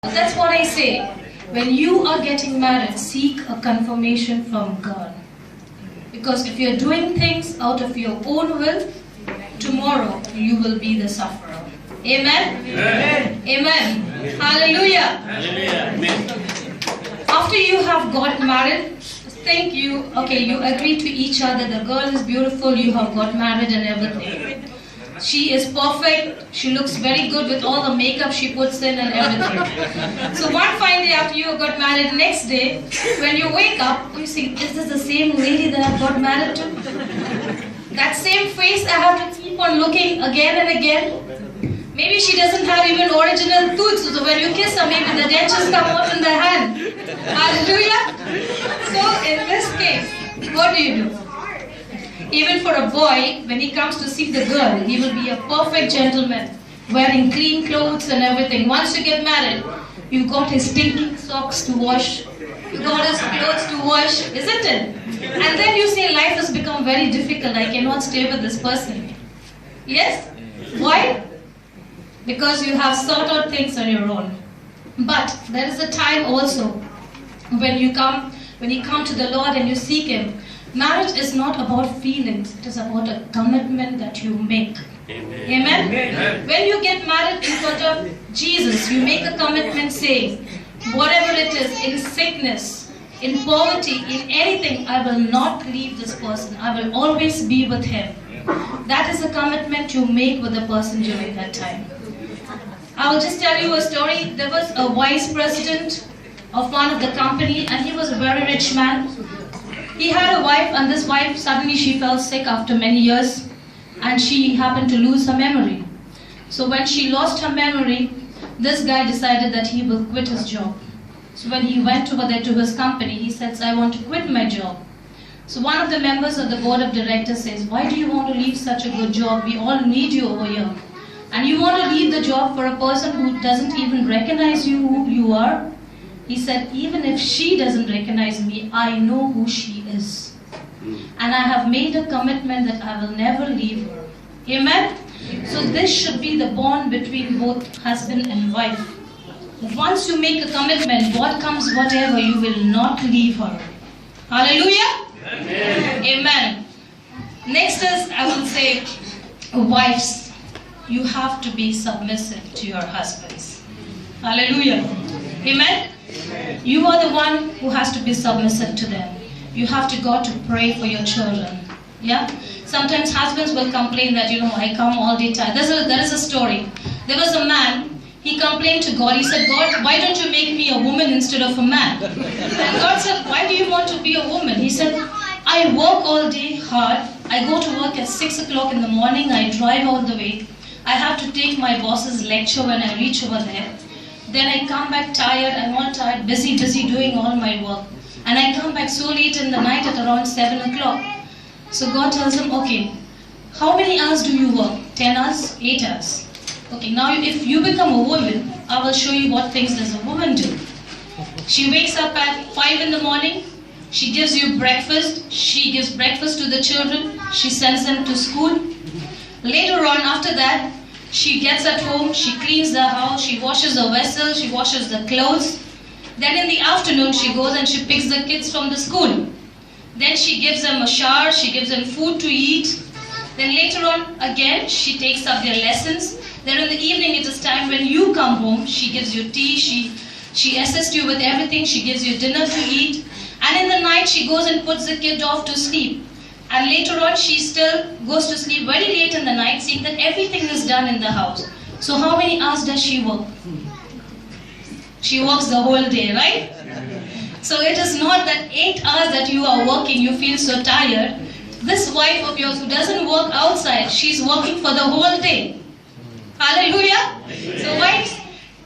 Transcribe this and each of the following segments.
That's what I say. When you are getting married, seek a confirmation from God. Because if you're doing things out of your own will, tomorrow you will be the sufferer. Amen? Amen. Amen. Hallelujah. Hallelujah. After you have got married, you agree to each other, the girl is beautiful, you have got married and everything. She is perfect, she looks very good with all the makeup she puts in and everything. So one fine day after you got married, next day, when you wake up, you see, is this the same lady that I got married to? That same face I have to keep on looking again and again. Maybe she doesn't have even original tooth, so when you kiss her, maybe the dentures come out in the hand. Hallelujah! So in this case, what do? Even for a boy, when he comes to see the girl, he will be a perfect gentleman, wearing clean clothes and everything. Once you get married, you've got his stinking socks to wash, you got his clothes to wash, isn't it? And then you say life has become very difficult, I cannot stay with this person. Yes? Why? Because you have sorted out things on your own. But there is a time also when you come to the Lord and you seek Him. Marriage is not about feelings, it is about a commitment that you make. Amen. Amen? Amen. When you get married in front of Jesus, you make a commitment saying, whatever it is, in sickness, in poverty, in anything, I will not leave this person. I will always be with him. That is a commitment you make with the person during that time. I will just tell you a story. There was a vice president of one of the company, and he was a very rich man. He had a wife, and this wife, suddenly she fell sick after many years, and she happened to lose her memory. So when she lost her memory, this guy decided that he will quit his job. So when he went over there to his company, he said, I want to quit my job. So one of the members of the board of directors says, why do you want to leave such a good job? We all need you over here. And you want to leave the job for a person who doesn't even recognize you, who you are? He said, even if she doesn't recognize me, I know who she is. And I have made a commitment that I will never leave her. Amen? So this should be the bond between both husband and wife. Once you make a commitment, what comes whatever, you will not leave her. Hallelujah? Amen. Amen. Next is, I will say, wives, you have to be submissive to your husbands. Hallelujah. Amen. You are the one who has to be submissive to them. You have to go to pray for your children. Yeah? Sometimes husbands will complain that, I come all the time. There is a story. There was a man, he complained to God. He said, God, why don't you make me a woman instead of a man? And God said, why do you want to be a woman? He said, I work all day hard. I go to work at 6 o'clock in the morning. I drive all the way. I have to take my boss's lecture when I reach over there. Then I come back tired, I'm all tired, busy doing all my work. And I come back so late in the night at around 7 o'clock. So God tells him, okay, how many hours do you work? 10 hours? 8 hours? Okay, now if you become a woman, I will show you what things does a woman do. She wakes up at 5 in the morning, she gives you breakfast, she gives breakfast to the children, she sends them to school. Later on, after that, she gets at home, she cleans the house, she washes the vessel, she washes the clothes. Then in the afternoon, she goes and she picks the kids from the school. Then she gives them a shower, she gives them food to eat. Then later on, again, she takes up their lessons. Then in the evening, it is time when you come home, she gives you tea, she assists you with everything, she gives you dinner to eat. And in the night, she goes and puts the kid off to sleep. And later on, she still goes to sleep very late in the night, seeing that everything is done in the house. So how many hours does she work? She works the whole day, right? So it is not that 8 hours that you are working, you feel so tired. This wife of yours who doesn't work outside, she's working for the whole day. Hallelujah? So wives,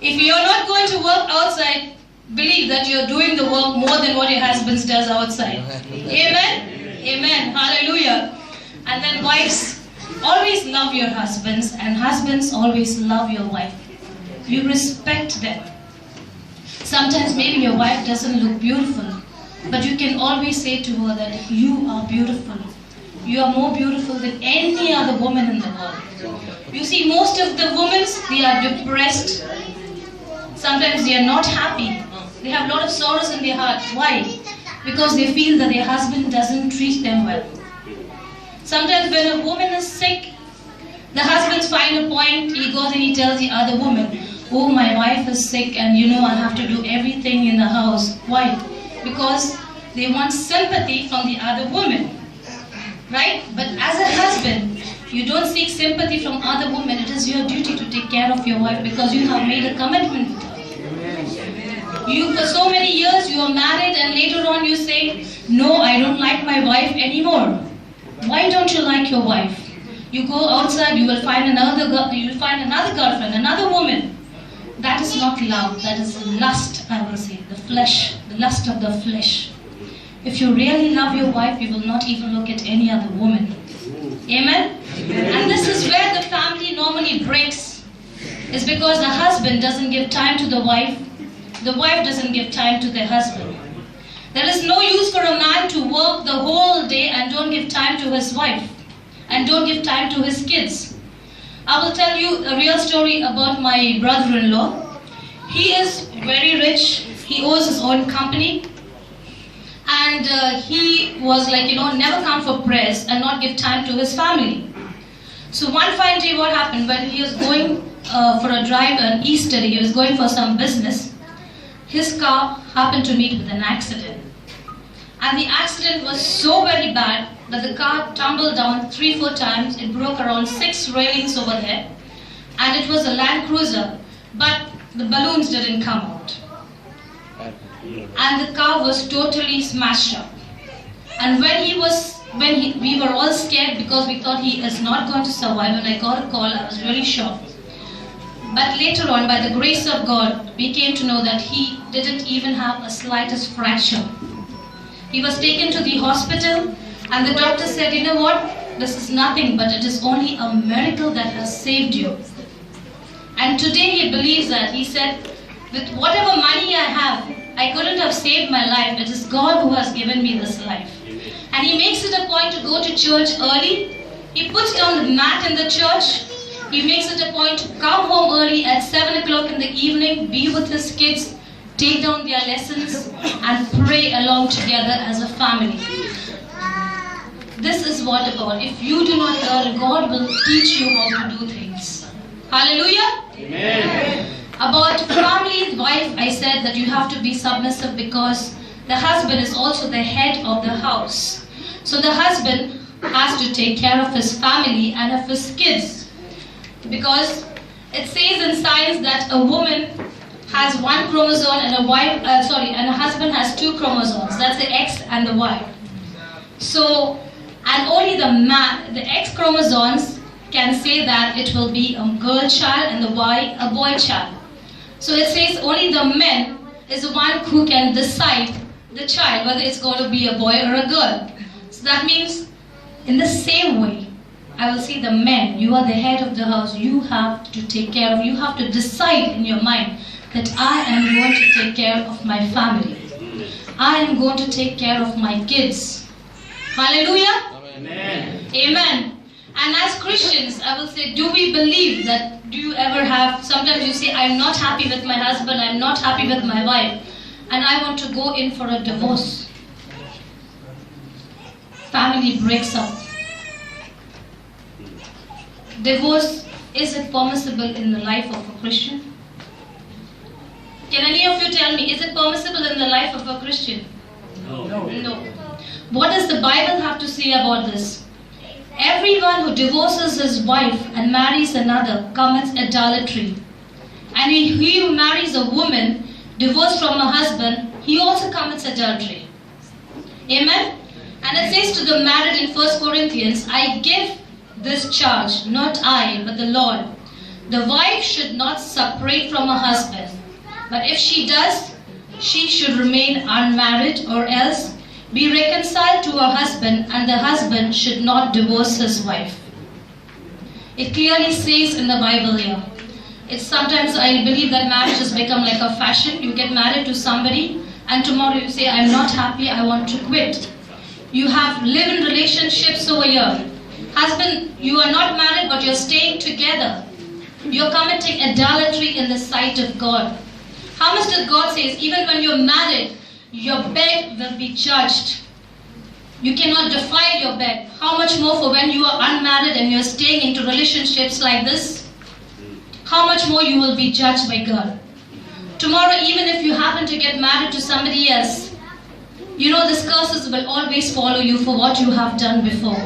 if you're not going to work outside, believe that you're doing the work more than what your husband does outside. Amen? Amen. Hallelujah. And then wives, always love your husbands, and husbands always love your wife. You respect them. Sometimes maybe your wife doesn't look beautiful, but you can always say to her that you are beautiful. You are more beautiful than any other woman in the world. You see, most of the women, they are depressed. Sometimes they are not happy. They have a lot of sorrows in their heart. Why? Because they feel that their husband doesn't treat them well. Sometimes when a woman is sick, the husbands find a point, he goes and he tells the other woman, oh, my wife is sick and I have to do everything in the house. Why? Because they want sympathy from the other woman. Right? But as a husband, you don't seek sympathy from other women. It is your duty to take care of your wife because you have made a commitment with her. You, for so many years, you are married and later on you say, no, I don't like my wife anymore. Why don't you like your wife? You go outside, you will find another girlfriend, another woman. That is not love, that is lust, I will say, the flesh, the lust of the flesh. If you really love your wife, you will not even look at any other woman. Amen? And this is where the family normally breaks. It's because the husband doesn't give time to the wife doesn't give time to the husband. There is no use for a man to work the whole day and don't give time to his wife and don't give time to his kids. I will tell you a real story about my brother-in-law. He is very rich. He owns his own company. And he was like, never come for prayers and not give time to his family. So one fine day what happened, when he was going for a drive on Easter, he was going for some business, his car happened to meet with an accident. And the accident was so very bad that the car tumbled down 3-4 times. It broke around 6 railings over there. And it was a Land Cruiser, but the balloons didn't come out. And the car was totally smashed up. And we were all scared because we thought he is not going to survive. When I got a call, I was really shocked. But later on, by the grace of God, we came to know that he didn't even have a slightest fracture. He was taken to the hospital and the doctor said, you know what, this is nothing but it is only a miracle that has saved you. And today he believes that. He said, with whatever money I have, I couldn't have saved my life. It is God who has given me this life. And he makes it a point to go to church early. He puts down the mat in the church. He makes it a point to come home early at 7 o'clock in the evening, be with his kids, take down their lessons, and pray along together as a family. This is what about. If you do not learn, God will teach you how to do things. Hallelujah? Amen. About family, wife, I said that you have to be submissive because the husband is also the head of the house. So the husband has to take care of his family and of his kids. Because it says in science that a woman has 1 chromosome and a husband has 2 chromosomes. That's the X and the Y. So, and only the X chromosomes can say that it will be a girl child and the Y a boy child. So it says only the man is the one who can decide the child whether it's going to be a boy or a girl. So that means in the same way, I will say the men, you are the head of the house, you have to take care of, you have to decide in your mind that I am going to take care of my family. I am going to take care of my kids. Hallelujah? Amen. Amen. And as Christians, I will say, do we believe that, do you ever have, sometimes you say, I'm not happy with my husband, I'm not happy with my wife, and I want to go in for a divorce. Family breaks up. Divorce, is it permissible in the life of a Christian? Can any of you tell me, is it permissible in the life of a Christian? No. No. What does the Bible have to say about this? Everyone who divorces his wife and marries another commits adultery. And he who marries a woman divorced from a husband, he also commits adultery. Amen? And it says to the married in 1 Corinthians, I give this charge, not I, but the Lord. The wife should not separate from her husband. But if she does, she should remain unmarried or else be reconciled to her husband, and the husband should not divorce his wife. It clearly says in the Bible here. It's sometimes I believe that marriage has become like a fashion. You get married to somebody and tomorrow you say, I'm not happy, I want to quit. You have live-in relationships over here. Husband, you are not married but you're staying together. You're committing adultery in the sight of God. How much did God say? Even when you're married, your bed will be judged. You cannot defile your bed. How much more for when you are unmarried and you're staying into relationships like this? How much more you will be judged by God. Tomorrow, even if you happen to get married to somebody else, you know these curses will always follow you for what you have done before.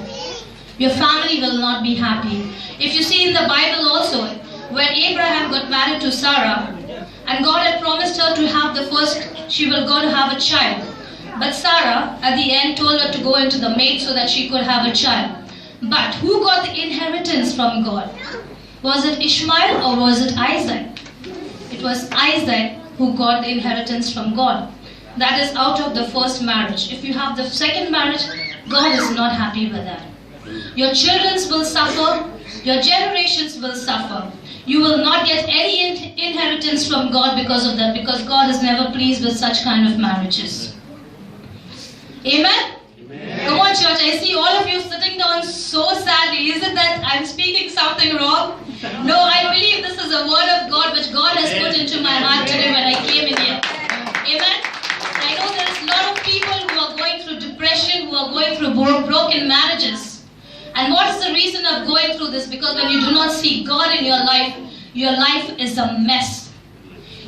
Your family will not be happy. If you see in the Bible also, when Abraham got married to Sarah, and God had promised her to have she will go to have a child. But Sarah, at the end, told her to go into the maid so that she could have a child. But who got the inheritance from God? Was it Ishmael or was it Isaac? It was Isaac who got the inheritance from God. That is out of the first marriage. If you have the second marriage, God is not happy with that. Your children will suffer. Your generations will suffer. You will not get any inheritance from God because of that, because God is never pleased with such kind of marriages. Amen? Amen. Come on, church. I see all of you sitting down so sadly. Is it that I'm speaking something wrong? No, I believe this is a word of God which God has put into my heart today when I came in here. Amen? I know there is a lot of people who are going through depression, who are going through broken marriages. And what is the reason of going through this? Because when you do not see God in your life is a mess.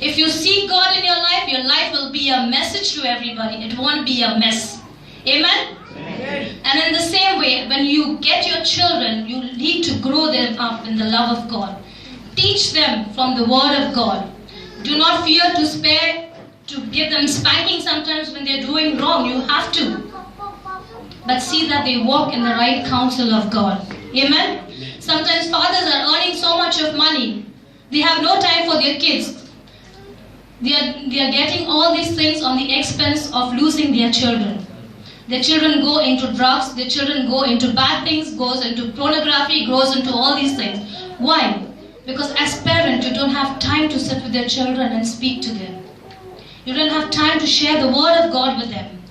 If you see God in your life will be a message to everybody. It won't be a mess. Amen? Amen? And in the same way, when you get your children, you need to grow them up in the love of God. Teach them from the Word of God. Do not fear to give them spanking sometimes when they're doing wrong. You have to. But see that they walk in the right counsel of God. Amen? Sometimes fathers are earning so much of money. They have no time for their kids. They are getting all these things on the expense of losing their children. Their children go into drugs. Their children go into bad things, goes into pornography, goes into all these things. Why? Because as parents, you don't have time to sit with their children and speak to them. You don't have time to share the Word of God with them.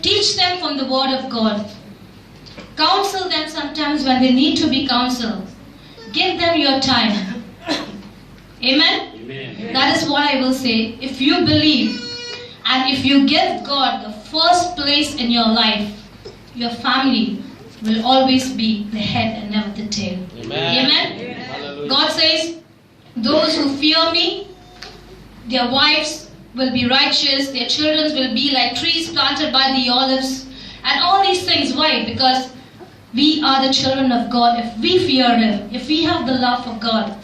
Teach them from the Word of God. Counsel them sometimes when they need to be counseled. Give them your time. Amen? Amen? That is what I will say. If you believe and if you give God the first place in your life, your family will always be the head and never the tail. Amen? Amen? Amen. God says, those who fear me, their wives will be righteous, their children will be like trees planted by the olives, and all these things. Why? Because we are the children of God. If we fear Him, if we have the love for God,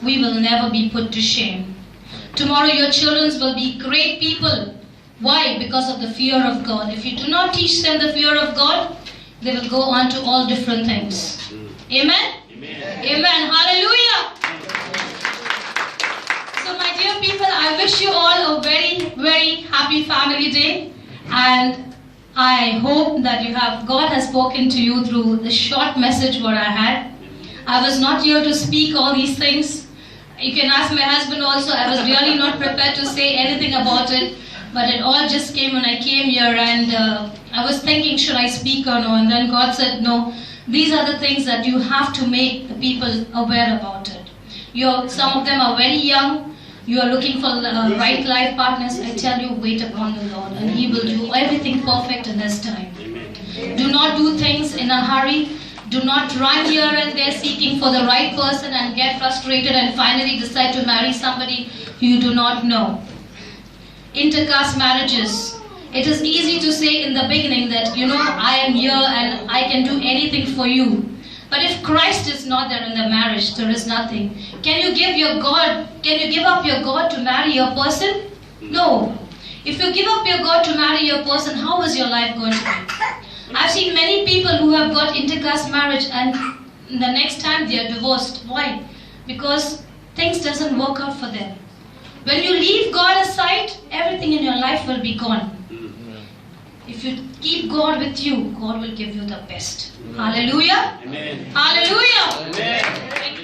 we will never be put to shame. Tomorrow your children will be great people. Why? Because of the fear of God. If you do not teach them the fear of God, they will go on to all different things. Amen? Amen. Amen. Hallelujah. So my dear people, I wish you all a very, very happy family day. And I hope that God has spoken to you through the short message what I had. I was not here to speak all these things. You can ask my husband also. I was really not prepared to say anything about it. But it all just came when I came here, and I was thinking, should I speak or no? And then God said, no, these are the things that you have to make the people aware about it. Some of them are very young. You are looking for right life partners. I tell you, wait upon the Lord, and He will do everything perfect in His time. Amen. Do not do things in a hurry. Do not run here and there seeking for the right person and get frustrated and finally decide to marry somebody who you do not know. Intercaste marriages. It is easy to say in the beginning that, I am here and I can do anything for you. But if Christ is not there in the marriage, there is nothing. Can you give up your God to marry a person? No. If you give up your God to marry a person, how is your life going to be? I've seen many people who have got intercaste marriage and the next time they are divorced. Why? Because things doesn't work out for them. When you leave God aside, everything in your life will be gone. If you keep God with you, God will give you the best. Hallelujah. Amen. Hallelujah. Amen.